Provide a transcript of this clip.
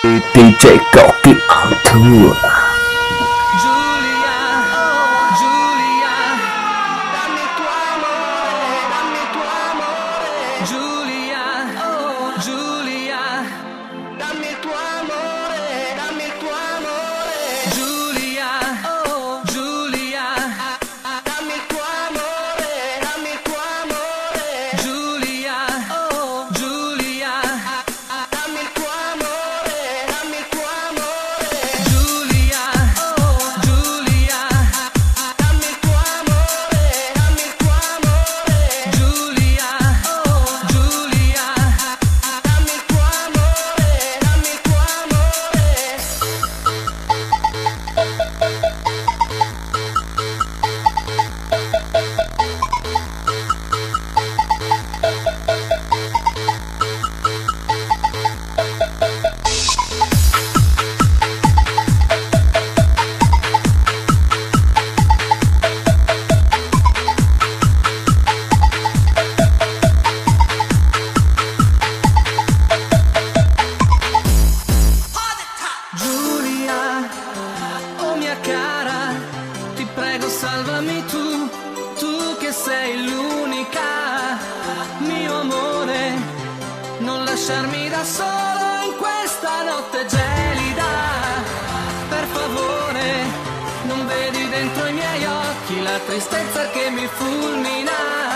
DJ Cocchi on tour. Giulia, oh Giulia, dammi il tuo amore, dammi il tuo amore. Giulia, oh Giulia, dammi il tuo amore, dammi il tuo amore. Giulia, oh Giulia, dammi il tuo amore, dammi il tuo amore. Giulia, oh Giulia, dammi il tuo amore, dammi il tuo amore. Giulia, oh Giulia, dammi il tuo amore, dammi il tuo amore. Giulia, oh Giulia, dammi il tuo amore, dammi il tuo amore. Giulia, oh mia cara, ti prego salvami tu che sei l'unica, mio amore, non lasciarmi da solo in questa notte gelida, per favore, non vedi dentro i miei occhi la tristezza che mi fulmina.